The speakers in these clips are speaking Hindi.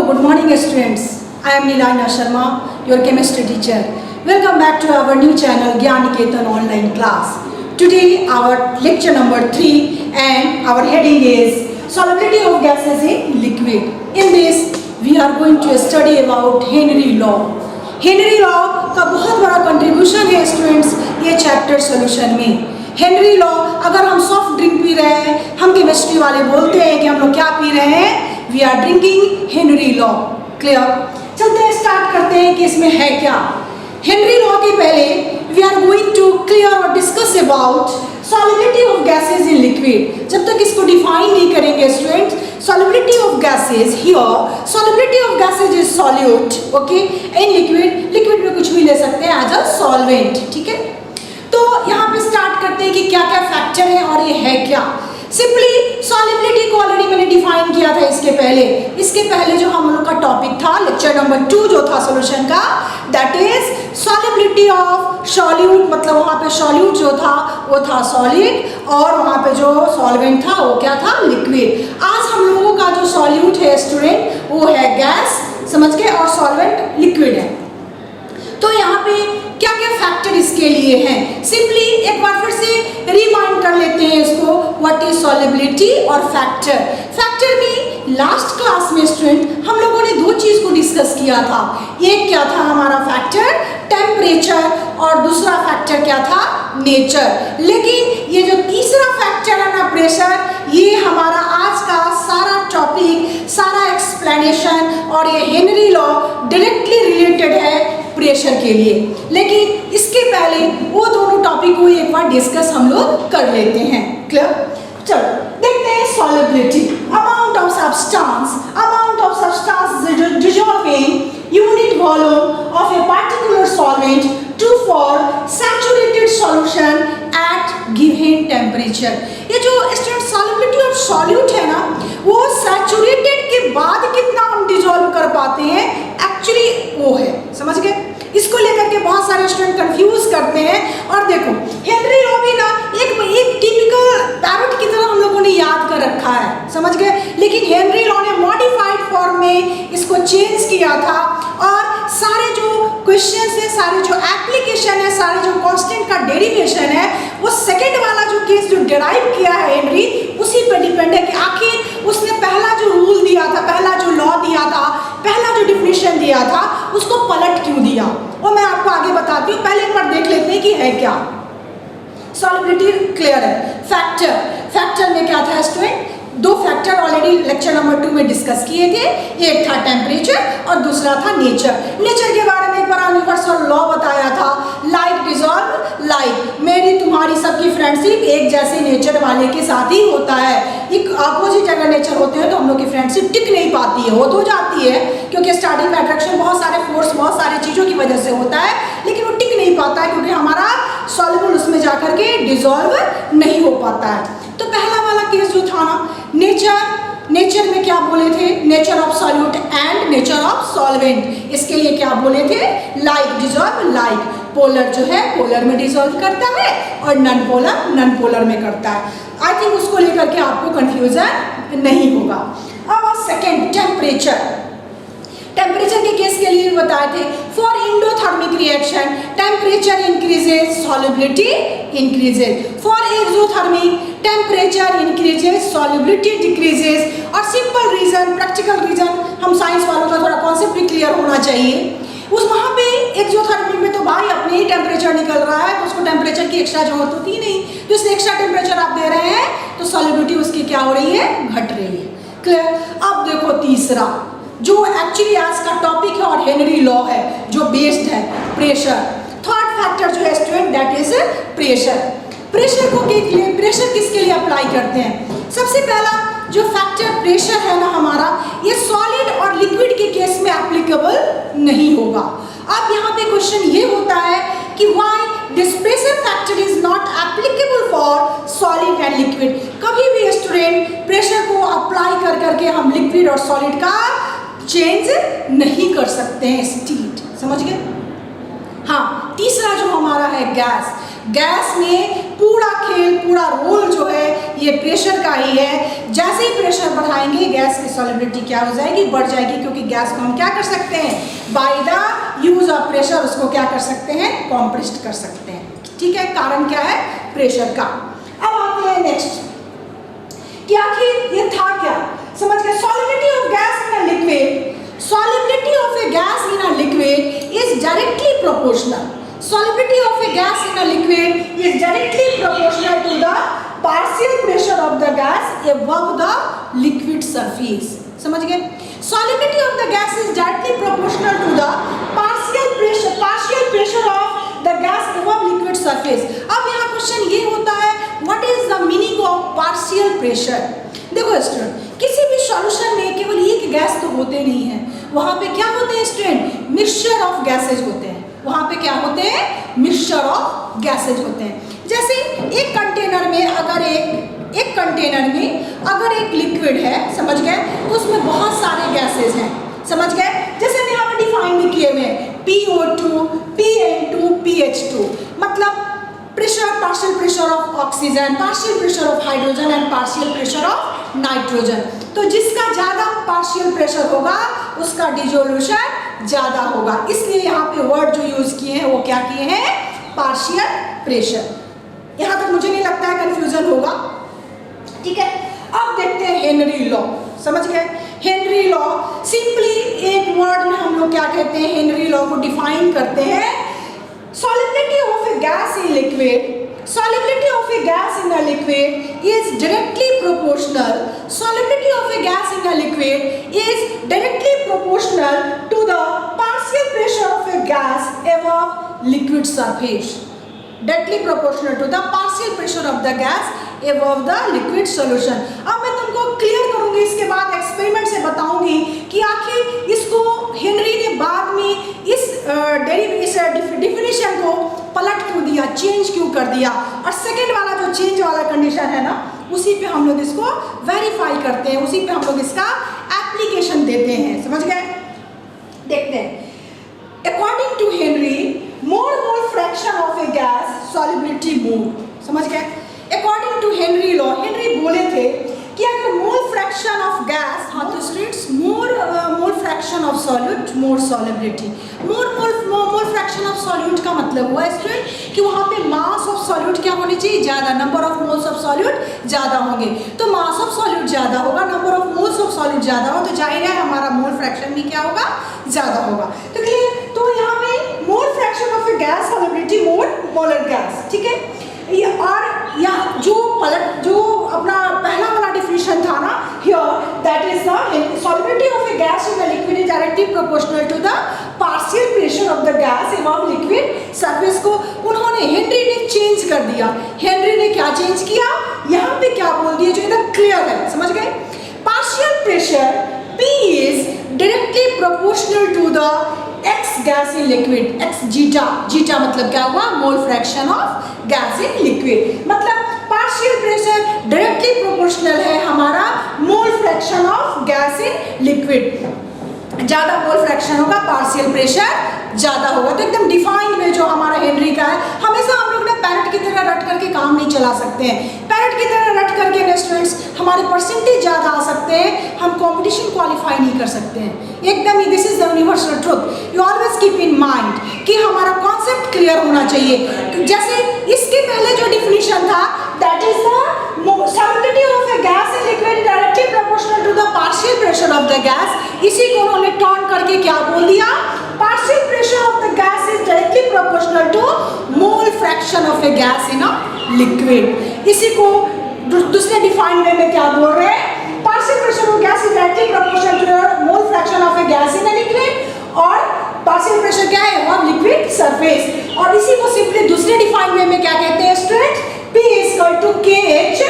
good morning students. I am Nilana Sharma, your chemistry teacher. Welcome back to our new channel Gyaniketan online class. Today our lecture number 3 and our heading is solubility of gases in liquid. In this we are going to study about Henry law. Henry law का बहुत बड़ा contribution है students ये chapter solution में. हेनरी लॉ, अगर हम सॉफ्ट ड्रिंक पी रहे हैं, हम केमिस्ट्री वाले बोलते हैं कि हम लोग क्या पी रहे हैं, we are drinking Henry law. Clear? चलते हैं, स्टार्ट करते हैं कि इसमें है क्या. हेनरी लॉ के पहले we are going to clear और discuss about solubility of gases in liquid. जब तक इसको डिफाइन नहीं करेंगे students, solubility of gases here, solubility of gases is solute, okay, in liquid. Liquid में कुछ भी ले सकते हैं एज अ सॉल्वेंट. ठीक है, तो यहाँ पे स्टार्ट करते हैं कि क्या क्या फैक्टर है और ये है क्या. सिंपली सॉल्युबिलिटी को ऑलरेडी मैंने डिफाइन किया था इसके पहले जो हम लोग का टॉपिक था लेक्चर नंबर 2 जो था सॉल्यूशन का, that is solubility of solute. मतलब वहाँ पे सॉल्यूट जो था वो था सॉलिड और वहाँ पे जो सॉल्वेंट था वो क्या था, लिक्विड. आज हम लोगों का जो सॉल्यूट है स्टूडेंट वो है गैस, समझ गए, और सॉल्वेंट लिक्विड है. तो यहाँ पे क्या क्या फैक्टर इसके लिए हैं, सिंपली एक बार फिर से रिमाइंड कर लेते हैं इसको. व्हाट इज सॉल्युबिलिटी और फैक्टर. फैक्टर में लास्ट क्लास में स्टूडेंट हम लोगों ने दो चीज को डिस्कस किया था. एक क्या था हमारा फैक्टर, टेम्परेचर, और दूसरा फैक्टर क्या था, नेचर. लेकिन ये जो तीसरा फैक्टर है ना, प्रेशर, ये हमारा आज का सारा टॉपिक, सारा एक्सप्लेनेशन और ये हेनरी लॉ डायरेक्टली रिलेटेड है प्रेशर के लिए. लेकिन इसके पहले वो दोनों टॉपिक को एक बार डिस्कस हम लोग कर लेते हैं. क्लियर? चलो देखते हैं solubility. Amount of substance dissolving unit volume of a particular solvent to for saturated solution at given temperature. ये जो स्टूडेंट सॉल्युबिलिटी ऑफ सॉल्यूट है ना, वो सैचुरेटेड के बाद कितना हम डिसॉल्व कर पाते हैं, एक्चुअली वो है. समझ गए? इसको लेकर के बहुत सारे स्टूडेंट कंफ्यूज करते हैं. और देखो हेनरी लॉ भी ना एक टिपिकल पैरट की तरह हम लोगों ने याद कर रखा है, समझ गए. लेकिन हेनरी लॉ ने मॉडिफाइड फॉर्म में इसको चेंज किया था और सारे जो क्वेश्चन है, सारे जो एप्लीकेशन है, सारे जो कांस्टेंट का डेरिवेशन है, वो सेकेंड वाला जो केस जो डिराइव किया है हेनरी, उसी पर डिपेंड है कि आखिर उसने पहला जो रूल दिया था, पहला जो लॉ दिया था, पहला जो डिफिनेशन दिया था, उसको पलट क्यों दिया, वो मैं आपको आगे बताती हूँ. पहले एक बार देख लेते हैं कि है क्या. सॉल्युबिलिटी क्लियर है. फैक्टर में क्या था स्टूडेंट, दो फैक्टर ऑलरेडी लेक्चर नंबर 2 में डिस्कस किए थे. एक था टेम्परेचर और दूसरा था नेचर. नेचर के बारे में एक बार यूनिवर्सल लॉ बताया था, लाइक डिसॉल्व लाइक. मेरी तुम्हारी सबकी फ्रेंडशिप एक जैसे नेचर वाले के साथ ही होता है. एक अपोजिट अगर नेचर होते हैं तो हम लोग की फ्रेंडशिप टिक नहीं पाती है, हो तो जाती है क्योंकि स्टार्टिंग में अट्रैक्शन बहुत सारे फोर्स, बहुत सारी चीज़ों की वजह से होता है, लेकिन वो टिक नहीं पाता है क्योंकि हमारा सॉल्युबल उसमें जाकर के डिसॉल्व नहीं हो पाता है. तो पहला वाला केस जो था ना, नेचर में क्या बोले थे, nature of solute and nature of solvent. इसके लिए क्या बोले थे, लाइक डिसॉल्व लाइक. पोलर जो है पोलर में डिसॉल्व करता है और नॉन पोलर में करता है. आई थिंक उसको लेकर के आपको कंफ्यूजन नहीं होगा. अब सेकेंड टेम्परेचर के केस के लिए बताए थे. For endothermic reaction temperature increases, solubility increases. For exothermic temperature increases, solubility decreases. और सिंपल रीजन, प्रैक्टिकल रीजन, हम साइंस वालों का थोड़ा कॉन्सेप्ट भी क्लियर होना चाहिए. उस वहाँ पे एक्सोथर्मिक में तो भाई अपने ही टेम्परेचर निकल रहा है, तो उसको टेम्परेचर की एक्स्ट्रा जरूरत होती ही नहीं. तो इससे एक्स्ट्रा टेम्परेचर आप दे रहे हैं तो सॉल्युबिलिटी उसकी क्या हो रही है, घट रही है. क्लियर? अब देखो तीसरा जो एक्चुअली आज का टॉपिक है और हेनरी लॉ है, जो बेस्ड है, प्रेशर. थर्ड फैक्टर जो है student, that is pressure. Pressure किसके लिए अप्लाई करते हैं. सबसे पहला जो फैक्टर प्रेशर है ना हमारा, ये सॉलिड और लिक्विड के केस में एप्लीकेबल नहीं होगा. अब यहाँ पे क्वेश्चन ये होता है कि why this pressure factor is not applicable for solid and liquid. कभी भी स्टूडेंट प्रेशर को अप्लाई कर करके हम लिक्विड और सॉलिड का चेंज नहीं कर सकते हैं स्टेट. समझ गए? हाँ, तीसरा जो हमारा है गैस. गैस में पूरा खेल, पूरा रोल जो है ये प्रेशर का ही है। जैसे ही प्रेशर बढ़ाएंगे गैस की सॉल्युबिलिटी क्या हो जाएगी, बढ़ जाएगी, क्योंकि गैस को हम क्या कर सकते हैं, by the use of pressure उसको क्या कर सकते हैं, कॉम्प्रेस्ड कर सकते हैं। ठीक है, कारण क्या है, प्रेशर का। अब आते हैं नेक्स्ट कि आखिर ये था क्या, समझ गए। Solubility of gas in a liquid, solubility of a gas in a liquid is directly proportional. Solubility of a gas in a liquid is directly proportional to the partial pressure of the gas above the liquid surface. समझ गए। Solubility of the gas is directly proportional to the partial pressure of the gas above liquid surface. अब यहाँ क्वेश्चन ये होता है, what is the meaning of partial pressure? देखो स्टूडेंट, किसी भी सॉल्यूशन में केवल एक गैस तो होते नहीं है, वहां पे क्या होते हैं स्टूडेंट, मिक्सचर ऑफ गैसेज होते हैं। वहां पे क्या होते हैं, मिक्सचर ऑफ गैसेज होते हैं। जैसे एक कंटेनर में अगर एक कंटेनर में अगर एक लिक्विड है, समझ गए, तो उसमें बहुत सारे गैसेज हैं, समझ गए। जैसे मैं यहाँ पे डिफाइन भी किए हुए PO2, PN2, PH2, मतलब pressure, partial pressure of oxygen, partial pressure of hydrogen and partial pressure of nitrogen। तो जिसका ज़्यादा partial pressure होगा उसका डिसोल्यूशन ज़्यादा होगा, इसलिए यहाँ पे वर्ड जो यूज़ किए हैं वो क्या किए हैं, partial pressure। यहाँ तक मुझे नहीं लगता है कंफ्यूजन होगा। ठीक है, अब देखते हैं हेनरी लॉ, समझ गए। हेनरी लॉ सिंपली एक वर्ड में हम लोग क्या कहते हैं, हेनरी लॉ को डिफाइन करते हैं। Solubility of a gas in liquid, solubility of a gas in a liquid is directly proportional. Solubility of a gas in a liquid is directly proportional to the partial pressure of a gas above liquid surface. Directly proportional to the partial pressure of the gas above the liquid solution. अब मैं तुमको क्लियर करूंगी, इसके बाद एक्सपेरिमेंट से बताऊंगी कि आखिर इसको हेनरी ने बाद में इस डिफिनेशन को पलट क्यों दिया, चेंज क्यों कर दिया। और सेकेंड वाला जो चेंज वाला कंडीशन है ना, उसी पे हम लोग इसको वेरीफाई करते हैं, उसी पे हम लोग इसका एप्लीकेशन देते हैं, समझ गए। देखते हैं, according to Henry mole fraction of a gas solubility mole, समझ गए। According to Henry law, Henry बोले थे कि अगर मोल फ्रैक्शन ऑफ गैस, हाँ तो students mole fraction of solute more solubility. Mole fraction of solute का मतलब हुआ स्टूडेंट कि वहाँ पे मास ऑफ सॉल्यूट क्या होनी चाहिए, ज़्यादा, number of moles of solute ज़्यादा होंगे। तो मास ऑफ सॉल्यूट ज़्यादा होगा, number of moles of solute ज़्यादा हो, तो जाहिर है हमारा मोल फ्रैक्शन भी क्या होगा, ज़्यादा होगा। तो क्लियर, तो यहाँ पे मोल fraction of a gas solubility molar gas, ठीक है। और या जो अपना पहला वाला डिफिनेशन था ना, here that is the solubility of a gas in the liquid is directly proportional to the partial pressure of the gas above liquid surface को उन्होंने, हेनरी ने चेंज कर दिया। हेनरी ने क्या चेंज किया, यहाँ पे क्या बोल दिया जो एकदम क्लियर है, समझ गए। Partial pressure P is directly proportional to the X gas in liquid, X zeta, zeta मतलब क्या हुआ, मोल fraction of gas in liquid, मतलब पार्शियल प्रेशर डायरेक्टली प्रोपोर्शनल है हमारा मोल fraction of gas in liquid. ज़्यादा मोल फ्रैक्शन होगा, पार्शियल प्रेशर ज़्यादा होगा। तो एकदम डिफाइंड में जो हमारा हेनरी का है, हमेशा हम लोग ना पैरेट की तरह रट करके काम नहीं चला सकते हैं। पैरेट की तरह रट करके स्टूडेंट्स हमारे परसेंटेज ज़्यादा आ सकते हैं, हम कंपटीशन क्वालिफाई नहीं कर सकते हैं। एकदम ही this is the universal truth, you always keep in mind कि हमारा कॉन्सेप्ट क्लियर होना चाहिए। जैसे इसके पहले जो डिफिनीशन था, that is the solubility of a gas in liquid directly proportional to the partial pressure of the gas, इसी को उन्होंने टर्न करके क्या बोल दिया, partial pressure of the gas is directly proportional to mole fraction of a gas in a liquid। इसी को दूसरे डिफाइन वे में क्या बोल रहे हैं, partial pressure of gas is directly proportional to the mole fraction of a gas in a liquid, और partial pressure क्या है, वो liquid surface। और इसी को सिंपली दूसरे डिफाइन वे में क्या कहते हैं student, P is equal to KH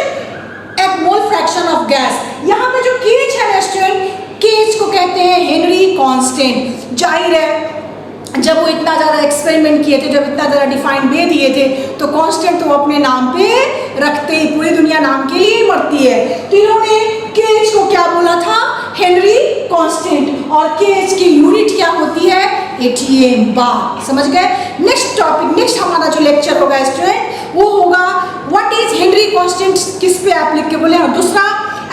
at mole fraction of gas। यहाँ पे जो KH है ना स्टूडेंट, केज को कहते हैं हेनरी कांस्टेंट। जाहिर है जब वो इतना ज़्यादा एक्सपेरिमेंट किए थे, जब इतना ज़्यादा डिफाइन दे दिए थे, तो कांस्टेंट तो अपने नाम पे रखते ही, पूरी दुनिया नाम के लिए मरती है। तो इन्होंने केज को क्या बोला था, हेनरी कांस्टेंट, और केज की यूनिट क्या होती है, एटीएम बार, समझ गए। नेक्स्ट टॉपिक, नेक्स्ट हमारा जो लेक्चर होगा स्टूडेंट, वो होगा व्हाट इज हेनरी कांस्टेंट किस पे एप्लीकेबल है, और दूसरा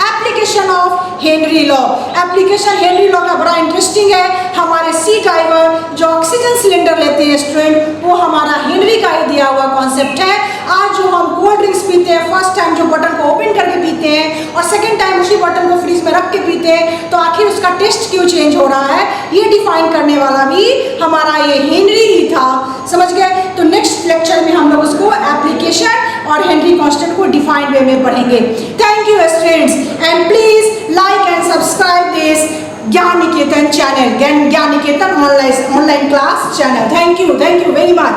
application of Henry law. Application Henry law का बड़ा इंटरेस्टिंग है। हमारे सी ड्राइवर जो ऑक्सीजन सिलेंडर लेते हैं स्टूडेंट, वो हमारा हेनरी का ही दिया हुआ कॉन्सेप्ट है। आज जो हम कोल्ड ड्रिंक्स पीते हैं, फर्स्ट टाइम जो बटन को ओपन करके पीते हैं और सेकंड टाइम उसी बटन को फ्रीज में रख के पीते हैं, तो आखिर उसका टेस्ट क्यों चेंज हो रहा है, ये डिफाइन करने वाला भी हमारा ये हेनरी ही था। समझ गए? तो नेक्स्ट लेक्चर में हम लोग उसको एप्लीकेशन और हेनरी कांस्टेंट को डिफाइंड वे में पढ़ेंगे। Thank you students, and please like and subscribe this Gyan Niketan channel, Gyan Niketan online class channel. Thank you very much.